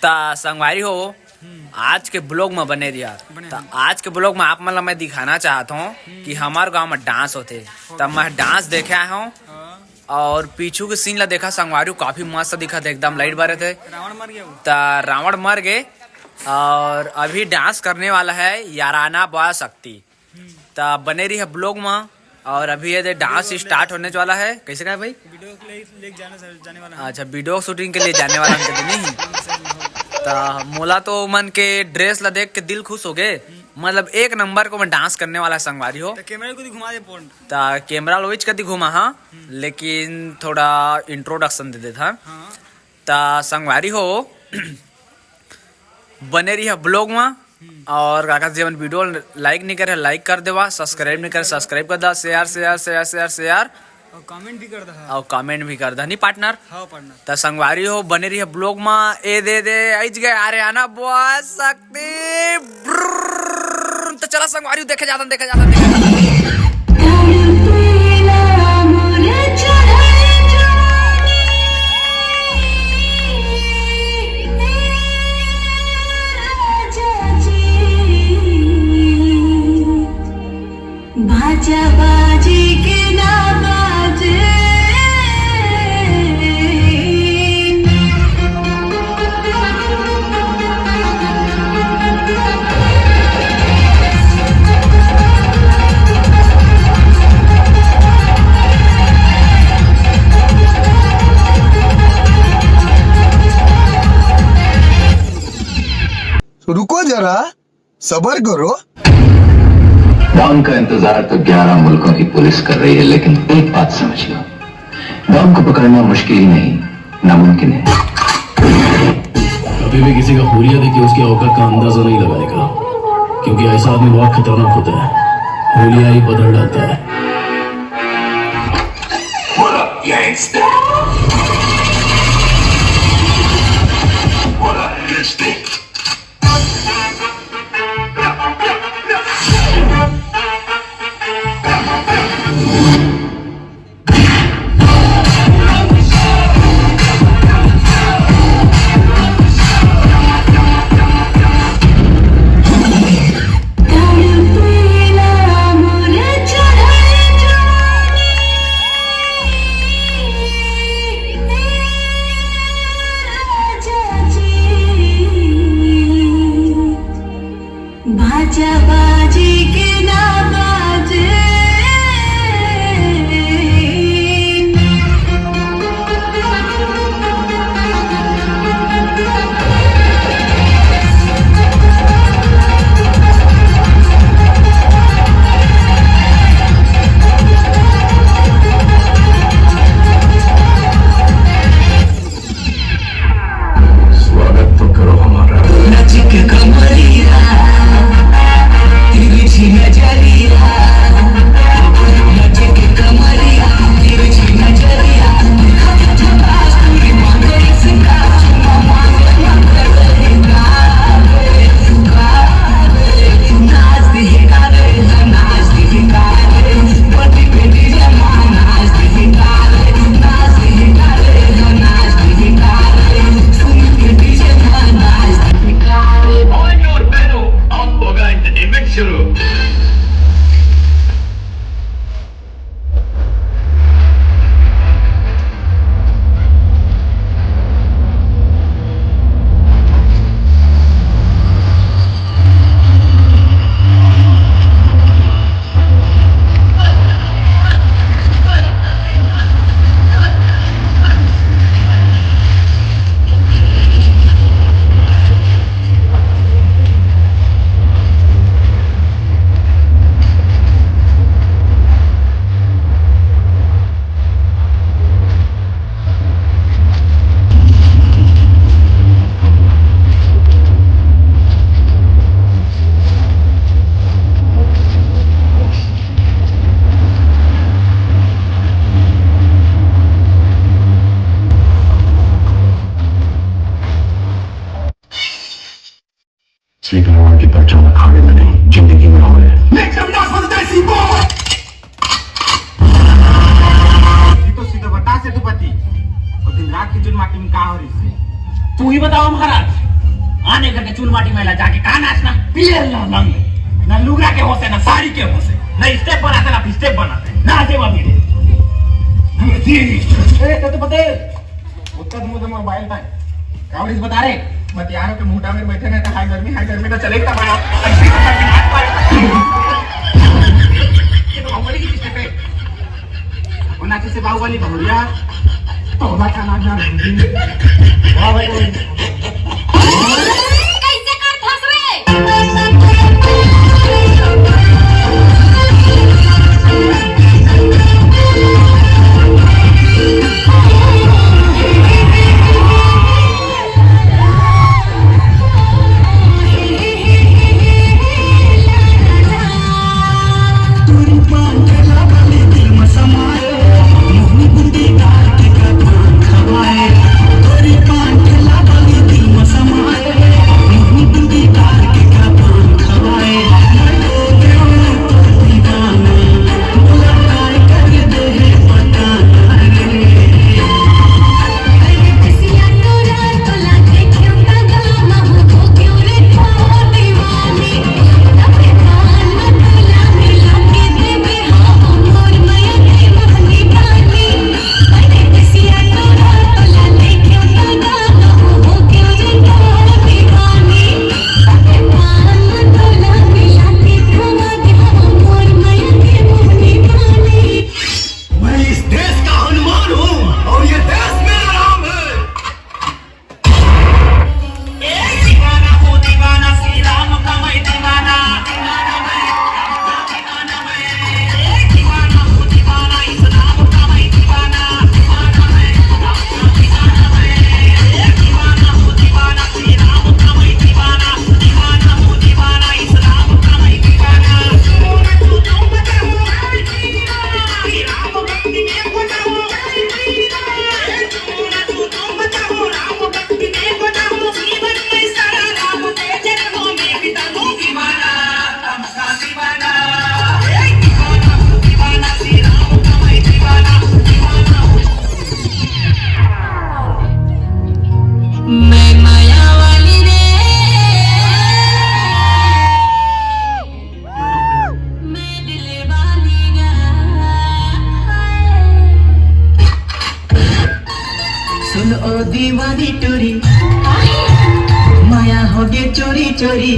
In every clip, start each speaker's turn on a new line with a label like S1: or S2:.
S1: ता संगवारी हो आज के ब्लॉग में बने दिया। तो आज के ब्लॉग में आप मतलब मैं दिखाना चाहता हूँ कि हमारे गांव में डांस होते, तब मैं डांस देखे आया हूँ और पीछू के सीन ला देखा। संगवारी काफी मस्त दिखा था, एकदम लाइट बारे थे।
S2: रावण मर गया,
S1: तो रावण मर गए और अभी डांस करने वाला है याराना बा शक्ति। तो बने रही है ब्लॉग में और अभी ये डांस स्टार्ट होने वाला है। कैसे कहा भाई?
S2: वीडियो के लिए ले जाने वाला है।
S1: अच्छा, वीडियो शूटिंग के लिए जाने वाला है नहीं। तो मोला तो मन के ड्रेस ला देख के दिल खुश हो गए। मतलब एक नंबर को मैं डांस करने वाला संगवारी हो।
S2: तो कैमरा को घुमा दे पॉइंट।
S1: तो कैमरा लोच कदी घुमा हाँ, लेकिन थोड़ा इंट्रोडक्शन दे देता। तो संगवारी हो बने रही है ब्लॉग में और काका जीवन वीडियो लाइक नहीं करे लाइक कर देवा, सब्सक्राइब नहीं करे सब्सक्राइब कर दा, share share share share share
S2: और कमेंट भी कर दा।
S1: और कमेंट भी कर दा नहीं पार्टनर।
S2: हाँ पार्टनर।
S1: तो संगवारी हो बने रही है ब्लॉग में। ए दे आइज गए आ रहे आना बहुत शक्ति। तो चला संगवारी देखे जाता
S3: बाजा बाजी के ना बाजे
S4: रुको जरा सब्र करो।
S5: डॉन का इंतजार तो 11 मुल्कों की पुलिस कर रही है, लेकिन एक बात समझिए, डॉन को पकड़ना मुश्किल ही नहीं नामुमकिन है।
S6: कभी भी किसी का हुलिया देख के उसकी औकात का अंदाजा नहीं लगाएगा, क्योंकि ऐसा आदमी बहुत खतरनाक होता है। हुलिया ही बदल डालता है।
S5: What up, gangster? What up, gangster?
S3: बाजा बाजी के ना बाजे
S5: स्वागत तो करो हमारा।
S3: नच के कमरिया तिरछी नजरिया, नच के कमरिया तिरछी नजरिया, पूरी मांगे सिंगा चुमा मांगे नाच दिखेगा रे नाच दिखेगा रे बड़ी बेटी जमा नाच दिखेगा रे नाच दिखेगा रे नाच दिखेगा रे सुन के डीजे नाच दिखेगा रे।
S5: और बहनों अब होगा एंटरटेनमेंट शुरू।
S6: स्लीपिंग की पहचान खाने में नहीं जिंदगी में हो है।
S2: बता से तू पति और दिन रात की चुन माटी में का हो रही से
S7: तू ही बताओ महाराज। आने करके चूल माटी में जाके कहा नाचना पिले लंग ना लुगरा के होसे ना साड़ी के होसे ना स्टेप बनाते ना स्टेप बनाते ना आते बाबी रे ए तो पते उत्तर मुंह में मोबाइल था कावड़ीस बता रे मतियारों के मुंडा में बैठे ना हाई गर्मी तो चलेगा बड़ा ऐसे करके नाच पाए ये तो बाहुबली की स्टेप है वो नाचे से बाहुबली भौरिया तो ना खाना ना वाह भाई
S8: कैसे कर फंस रे
S3: सुन ओ दीवानी टोरी माया हो गे चोरी चोरी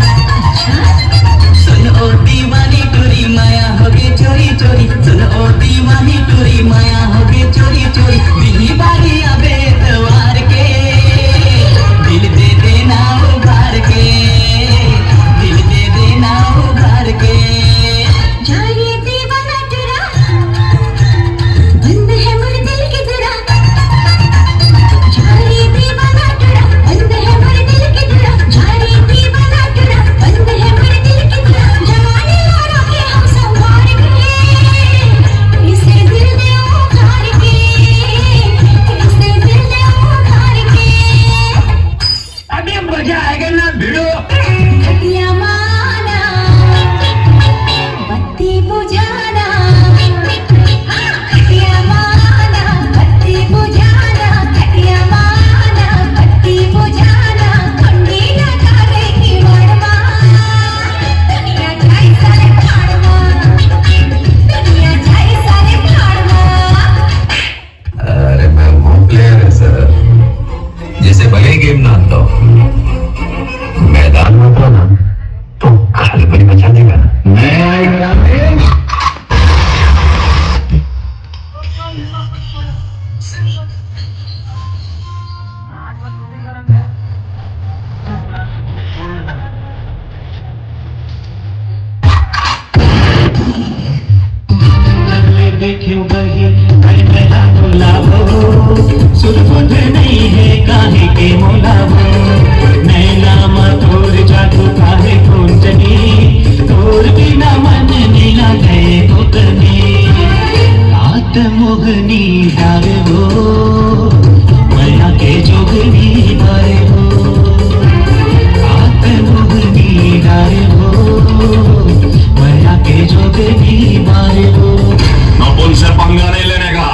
S3: सुन ओ दीवानी टोरी माया हो गे चोरी चोरी सुन ओ दीवानी टोरी माया हो गे चोरी चोरी दिली बारी अबे द्वार के दिल दे देना उघार के दिल दे देना उघार के
S8: जाए दीवाना तेरा बंद है मेरे दिल की दरा जाए दीवाना तेरा बंद है मेरे दिल की दरा जाए दीवाना तेरा बंद है मेरे दिल की दरा जवानी वालों के हम संवार के इसे दिल दे उखाड़ के इसे दिल दे उखाड़ के
S7: अभी मजा आएगा ना भिड़ो
S8: खटिया माना बत्ती बुझाना खटिया माना बत्ती बुझाना खटिया माना बत्ती बुझाना खंडी ना करे की मरवा दुनिया जाए सारे फाड़वा दुनिया जाए सारे फाड़वा
S5: अरे मैं वो प्लेयर है सर जिसे भले गेम ना आता हो मैदान में तो ना तो खलबली मचा देगा
S3: देखियो बही हर मैदान लाभो सुरबुद नहीं है काहे के मोलावो नैना मधुर जादू काहे कुंजनी तोर बिना मन नीला गए भुतनी आत्मोहनी डारे हो माया के जोगनी डारे हो आत्मोहनी डारे हो माया के जोगनी डारे हो
S6: अब उनसे पंगा नहीं लेने का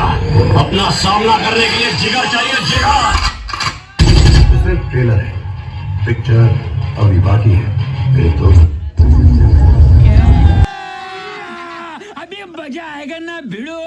S6: अपना सामना करने के लिए जिगर चाहिए जिगर
S5: सिर्फ ट्रेलर है पिक्चर अभी बाकी है मेरे दोस्त।
S6: अभी मजा आएगा ना भिड़ो।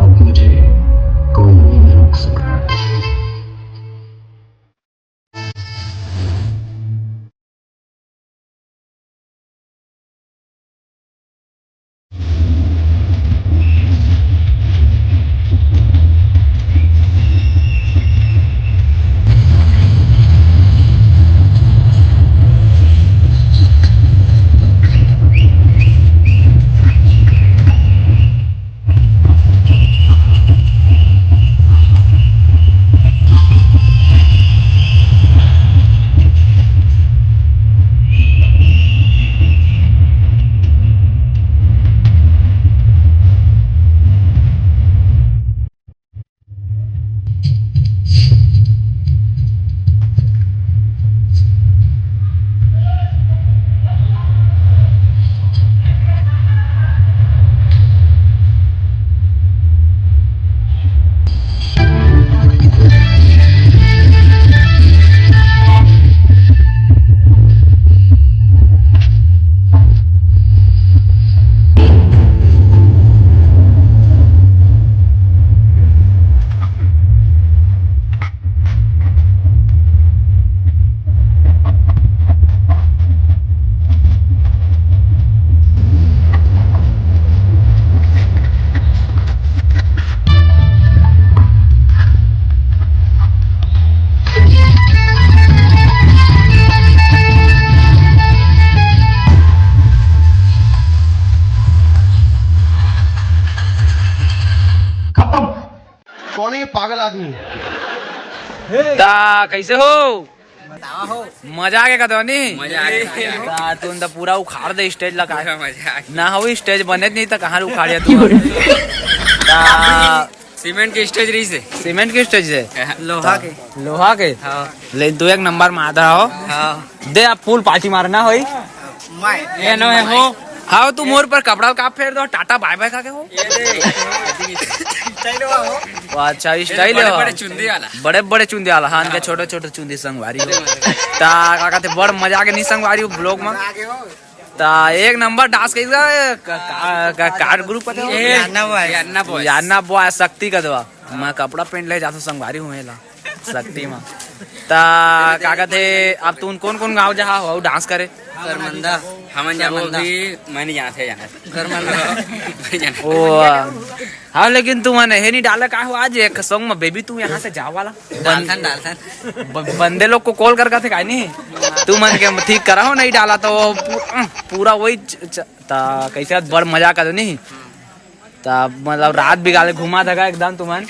S5: अब मुझे कोई नहीं रोक सकता।
S7: कौन है ये पागल आदमी?
S1: ता कैसे हो? मजा आ गया का मजा आ गया। तुम तो पूरा उखाड़ दे स्टेज लगा ना हो स्टेज बने नहीं तो कहाँ उखाड़िया तू? सीमेंट के स्टेज रही से सीमेंट के स्टेज से लोहा के ले दो एक नंबर में आधा हो दे आप फुल पार्टी मारना होई ये न हो हाँ तू मोर पर कपड़ा का फेर दो टाटा बाय बाय का के हो अच्छा स्टाइल बड़े बड़े चुंदी वाला हाँ के छोटे छोटे चुंदी संगवारी हो ता का कहते बड़ मजा के नहीं संगवारी हो ब्लॉग में ता एक नंबर डांस करेगा कार ग्रुप याना बॉय शक्ति का दवा मैं कपड़ा पहन ले जाता संगवारी हूँ शक्ति में ता का कहते अब तू कौन कौन गाँव जहाँ हो डांस करे गरमंदा मैंने यहाँ थे जाना ओ हाँ लेकिन तू मैंने है नहीं डाला का हो आज एक सॉन्ग में बेबी तू यहाँ से जा वाला बंदे लोग को कॉल करके थे का नहीं तू मन के ठीक करा हो नहीं डाला तो पूरा वही कैसे बड़ मजा कर नहीं तब मतलब रात बिगाड़े घुमा देगा एकदम तुमन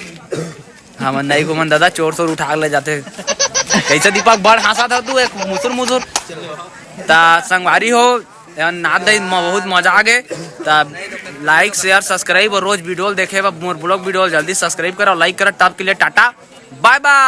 S1: हम नहीं घुमन दादा चोर चोर उठा ले जाते कैसे दीपक बड़ हंसा था तू एक मुसुर मुसुर ता संगवारी हो नाच दे बहुत मजा आ गए तब लाइक शेयर सब्सक्राइब और रोज वीडियो देखे मोर ब्लॉग वीडियो जल्दी सब्सक्राइब करो लाइक करो तब के लिए टाटा बाय बाय।